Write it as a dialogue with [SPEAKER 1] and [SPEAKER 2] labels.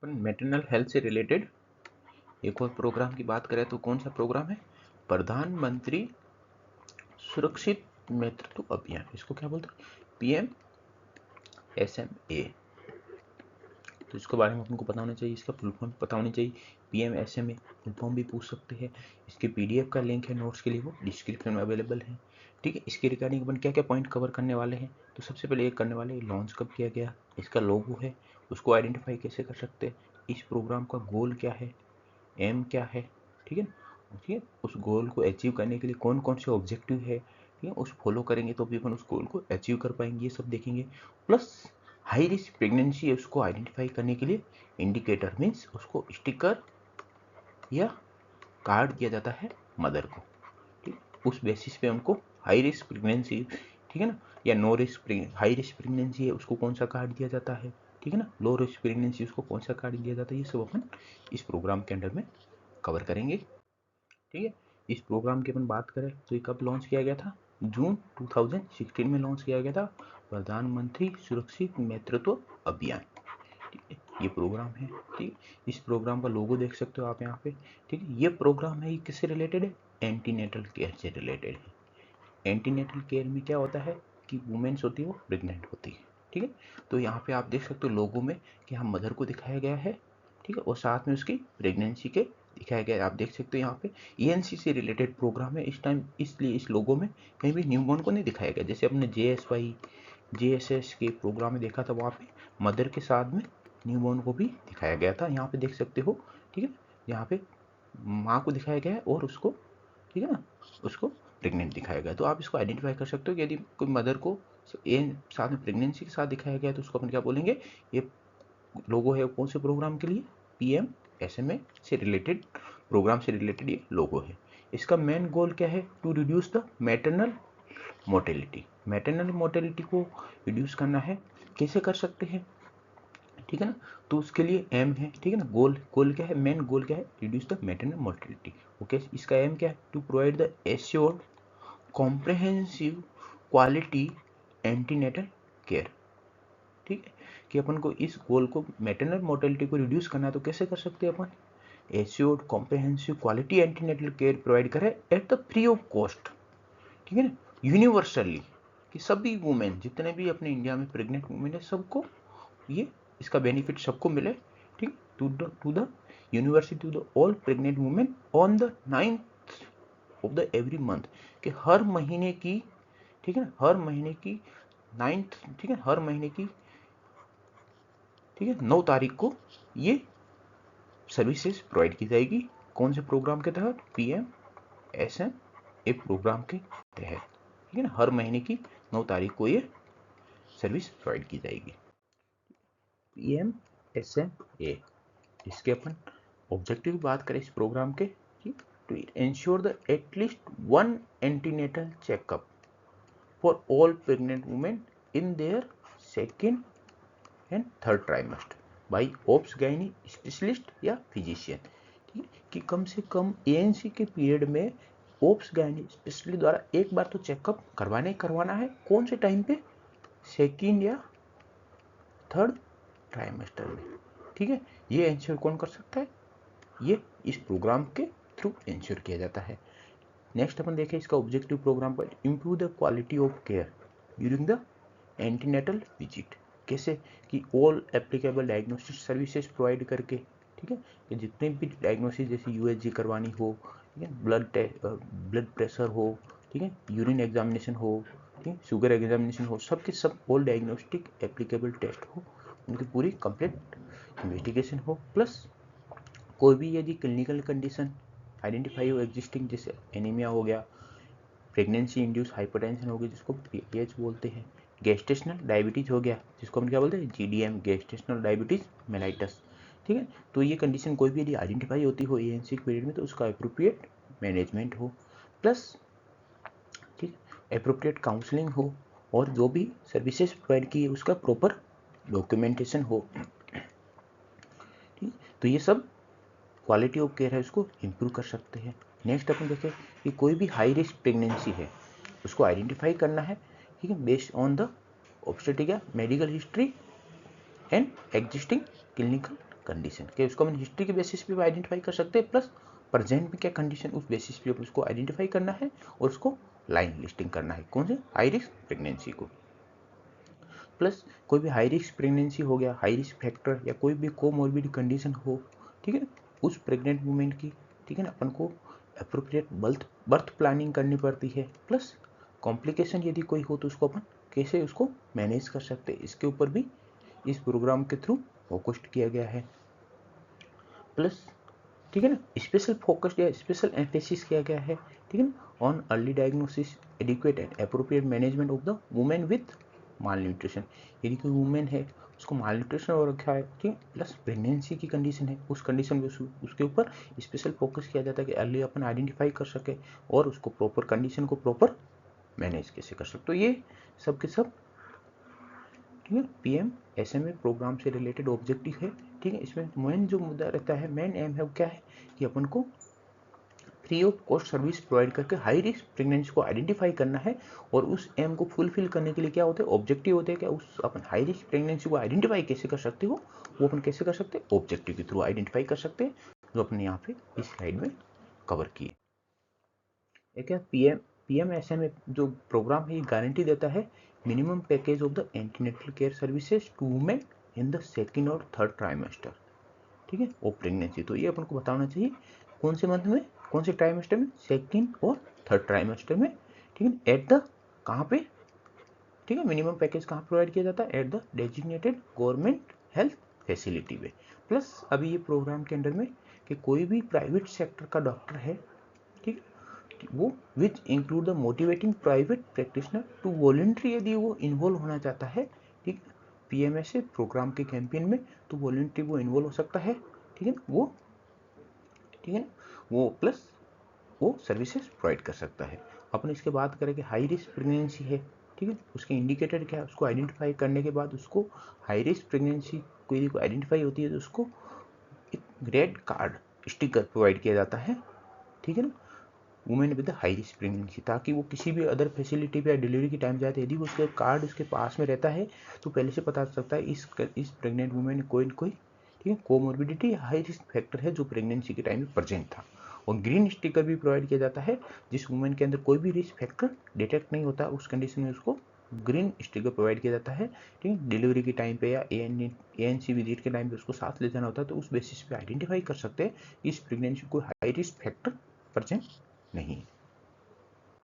[SPEAKER 1] अपन maternal health से related एक और प्रोग्राम की बात करें तो कौन सा प्रोग्राम है? प्रधानमंत्री सुरक्षित मातृत्व अभियान। इसको क्या बोलते हैं? PMSMA। तो इसके बारे में आपको पता होना चाहिए, इसका फुल फॉर्म पता होनी चाहिए। PMSMA फुल फॉर्म भी पूछ सकते हैं। इसके PDF का लिंक है नोट्स के लिए, वो डिस्क्रिप्शन में अवेलेबल है। ठीक है, इसके रिगार्डिंग अपन क्या क्या पॉइंट कवर करने वाले हैं। तो सबसे पहले एक करने वाले लॉन्च कब किया गया, इसका लोगो है, उसको आइडेंटिफाई कैसे कर सकते हैं, इस प्रोग्राम का गोल क्या है, एम क्या है। ठीक है, ठीक है, उस गोल को अचीव करने के लिए कौन कौन से ऑब्जेक्टिव है, ठीक है, उस फॉलो करेंगे तो भी अपन उस गोल को अचीव कर पाएंगे, ये सब देखेंगे। प्लस हाई रिस्क प्रेगनेंसी है, उसको आइडेंटिफाई करने के लिए इंडिकेटर मीन्स उसको स्टिकर या कार्ड दिया जाता है मदर को। ठीक, उस बेसिस पे उनको हाई रिस्क प्रेगनेंसी, ठीक है ना, या no risk, high risk pregnancy है उसको कौन सा कार्ड दिया जाता है, ठीक है ना, लो रिस्क प्रेगनेंसी उसको कौन सा कार्ड दिया जाता है, ये सब अपन इस प्रोग्राम के अंडर में कवर करेंगे। ठीक है, इस प्रोग्राम की अपन बात करें तो ये कब लॉन्च किया गया था? जून 2016 में लॉन्च किया गया था, प्रधानमंत्री सुरक्षित मातृत्व अभियान। ठीक है, ये प्रोग्राम है। ठीक, इस प्रोग्राम का लोगो देख सकते हो आप यहाँ पे। ठीक है, ये प्रोग्राम है, ये किससे रिलेटेड है? एंटीनेटल केयर से रिलेटेड है। एंटीनेटल केयर में क्या होता है कि वुमेन्स होती है वो प्रेग्नेंट होती है। ठीक है, तो यहाँ पे आप देख सकते हो लोगो में कि यहाँ मदर को दिखाया गया है, ठीक है, और साथ में उसकी प्रेगनेंसी के दिखाया गया है। आप देख सकते हो यहाँ पे ENC से रिलेटेड प्रोग्राम है इस टाइम, इसलिए इस लोगो में कहीं भी न्यूबॉर्न को नहीं दिखाया गया। जैसे अपने JSY JSS के प्रोग्राम में देखा था, वहाँ पे मदर के साथ में न्यूबॉर्न को भी दिखाया गया था। यहाँ पे देख सकते हो, ठीक है, यहाँ पे माँ को दिखाया गया है और उसको, ठीक है ना, उसको प्रेग्नेंट दिखाया गया है। तो आप इसको आइडेंटिफाई कर सकते हो कि यदि कोई मदर को साथ में प्रेगनेंसी के साथ दिखाया गया है तो उसको अपन क्या बोलेंगे? ये लोगो है कौन से प्रोग्राम के लिए? PMSMA से रिलेटेड प्रोग्राम से रिलेटेड ये लोगो है। इसका मेन गोल क्या है? To reduce the maternal mortality. Maternal mortality को रिड्यूस करना है, कैसे कर सकते हैं, ठीक है ना, तो उसके लिए एम है, ठीक है ना, गोल, गोल क्या है, मेन गोल क्या है? Reduce the maternal mortality. Okay, इसका एम क्या है? To provide the assured comprehensive quality antenatal care. ठीक है, कि अपन को इस गोल को, मैटरनल मोर्टेलिटी को रिड्यूस करना है तो कैसे कर सकते हैं अपन? Assured comprehensive quality antenatal care provide करें at the free of cost, ठीक है ना, यूनिवर्सली, कि सभी वुमेन जितने भी अपने इंडिया में प्रेग्नेंट वुमेन है सबको ये इसका बेनिफिट सबको मिले। ठीक, to the university to the all pregnant women on the 9th of the every month, कि हर महीने की, ठीक है ना, हर महीने की 9th, ठीक है, हर महीने की, ठीक है, 9 तारीख को ये सर्विसेज प्रोवाइड की जाएगी। कौन से प्रोग्राम के तहत? PMSMA प्रोग्राम के तहत, ठीक है ना, हर महीने की 9 तारीख को ये सर्विस प्रोवाइड की जाएगी। PMSMA, इसके अपन ऑब्जेक्टिव की बात करें इस प्रोग्राम के, to ensure the at least one antenatal checkup for all pregnant women in their second and third trimester by obs gynae specialist या फिजिशियन। ठीक है, कि कम से कम ANC के पीरियड में ओब्स गायनी स्पेशलिस्ट द्वारा एक बार तो चेकअप करवाना है। कौन से टाइम पे? सेकेंड या थर्ड ट्राइमेस्टर में। ठीक है, ये इंश्योर कौन कर सकता है? ये इस प्रोग्राम के थ्रू इंश्योर किया जाता है। नेक्स्ट अपन देखें इसका ऑब्जेक्टिव प्रोग्राम पर, improve the quality of care during the antenatal visit. कैसे? कि all applicable diagnostic services provide करके, ठीक है, कि जितने भी डायग्नोसिस जैसे USG करवानी हो, ठीक है, ब्लड प्रेशर हो, ठीक है, यूरिन एग्जामिनेशन हो, ठीक है, शुगर एग्जामिनेशन हो, सब के सब ऑल डायग्नोस्टिक एप्लीकेबल टेस्ट हो, उनकी पूरी कंप्लीट इन्वेस्टिगेशन हो। प्लस कोई भी यदि क्लिनिकल कंडीशन आइडेंटिफाई हो एग्जिस्टिंग, जैसे एनीमिया हो गया, प्रेगनेंसी इंड्यूस हाइपरटेंशन हो गई जिसको PH बोलते हैं, गेस्टेशनल डायबिटीज हो गया जिसको हम क्या बोलते हैं? GDM, gestational diabetes mellitus. ठीक है, तो ये कंडीशन कोई भी यदि आइडेंटिफाई होती हो ANC पीरियड में तो उसका अप्रोप्रिएट मैनेजमेंट हो, प्लस ठीक अप्रोप्रिएट काउंसलिंग हो, और जो भी सर्विसेज प्रोवाइड की उसका प्रॉपर डॉक्यूमेंटेशन हो। ठीक, तो ये सब क्वालिटी ऑफ केयर है, उसको इम्प्रूव कर सकते हैं। नेक्स्ट अपन देखें कि कोई भी हाई रिस्क प्रेगनेंसी है उसको आइडेंटिफाई करना है, ठीक है, बेस्ड ऑन द ऑब्स्टेट्रिक या medical history and existing clinical condition के उसको हम हिस्ट्री के बेसिस पे आइडेंटिफाई कर सकते हैं, प्लस प्रेजेंट में क्या कंडीशन उस बेसिस पे उसको आइडेंटिफाई करना है और उसको लाइन लिस्टिंग करना है, कौन से हाई रिस्क प्रेगनेंसी को। प्लस कोई भी हाई रिस्क प्रेगनेंसी हो गया, हाई रिस्क फैक्टर या कोई भी कोमॉर्बिड कंडीशन हो, ठीक है, उस प्रेग्नेंट वुमेन की, ठीक है ना, अपन को अप्रोप्रिएट बर्थ प्लानिंग करनी पड़ती है। प्लस कॉम्प्लिकेशन यदि कोई हो तो उसको अपन कैसे उसको मैनेज कर सकते हैं, इसके ऊपर भी इस प्रोग्राम के थ्रू फोकस्ड किया गया है। प्लस ठीक है ना, स्पेशल फोकस या स्पेशल एम्फेसिस किया गया है, ठीक है ना, on early diagnosis, adequate and appropriate management of the women with mall nutrition. यदि कोई वुमेन है उसको माल न्यूट्रिशन हो रखा है, ठीक है, प्लस प्रेगनेंसी की कंडीशन है, उस कंडीशन में उसके ऊपर स्पेशल फोकस किया जाता है कि अर्ली अपन आइडेंटिफाई कर सके और उसको प्रॉपर कंडीशन को प्रॉपर मैनेज कैसे कर सकते। तो ये सब के सब, ठीक है, PMSMA प्रोग्राम से रिलेटेड ऑब्जेक्टिव है, ठीक है। इसमें मेन जो मुद्दा रहता है, मेन एम है वो क्या है कि अपन को free of cost service provide करके हाई रिस्क प्रेगनेंसी को आइडेंटिफाई करना है, और उस एम को फुलफिल करने के लिए क्या होते हैं, ऑब्जेक्टिव होते हैं। क्या उस अपन हाई रिस्क प्रेगनेंसी को आइडेंटिफाई कैसे कर सकते हो, वो अपन कैसे कर सकते हैं, ऑब्जेक्टिव के थ्रू आइडेंटिफाई कर सकते हैं, जो अपन यहाँ पे इस स्लाइड में कवर किए। एक है PMSMA जो प्रोग्राम है, ये गारंटी देता है minimum package of the antenatal care services to women in the second और थर्ड ट्राइमेस्टर, ठीक है, ऑफ प्रेगनेंसी। तो ये अपन को बताना चाहिए कौन से मंथ में, कौन से ट्राइमेस्टर में, सेकेंड और थर्ड ट्राइमेस्टर में, ठीक है, एट द कहाँ पे, ठीक है, मिनिमम पैकेज कहाँ प्रोवाइड किया जाता है, at the designated government health facility में। प्लस अभी ये प्रोग्राम के अंडर में कि कोई भी प्राइवेट सेक्टर का डॉक्टर है, ठीक, वो which include the motivating private practitioner to voluntary, यदि वो इन्वॉल्व होना चाहता है, ठीक, PMSA प्रोग्राम के कैंपेन में, तो वॉलेंट्री वो इन्वॉल्व हो सकता है, ठीक है, वो, ठीक है, वो प्लस वो सर्विसेज प्रोवाइड कर सकता है। अपन इसके बात करें कि हाई रिस्क प्रेगनेंसी है, ठीक है, उसके इंडिकेटर क्या है, उसको आइडेंटिफाई करने के बाद उसको हाई रिस्क प्रेगनेंसी कोई यदि आइडेंटिफाई होती है तो उसको एक रेड कार्ड स्टिकर प्रोवाइड किया जाता है, ठीक है ना, women with high risk pregnancy, ताकि वो किसी भी अदर फैसिलिटी पे या डिलीवरी की टाइम जाते यदि उसका कार्ड उसके पास में रहता है तो पहले से पता चल सकता है इस प्रेग्नेंट वुमेन कोई न कोई, ठीक है, कोमोर्बिडिटी या हाई रिस्क फैक्टर है जो प्रेगनेंसी के टाइम में प्रेजेंट था। और ग्रीन स्टिकर भी प्रोवाइड किया जाता है, जिस वुमेन के अंदर कोई भी रिस्क फैक्टर डिटेक्ट नहीं होता उस कंडीशन में उसको ग्रीन स्टिकर प्रोवाइड किया जाता है, ठीक है, डिलीवरी के टाइम पे या ANC विजिट के टाइम पे उसको साथ ले जाना होता है, तो उस बेसिस पे आइडेंटिफाई कर सकते हैं इस प्रेगनेंसी को हाई रिस्क फैक्टर प्रेजेंट नहीं है।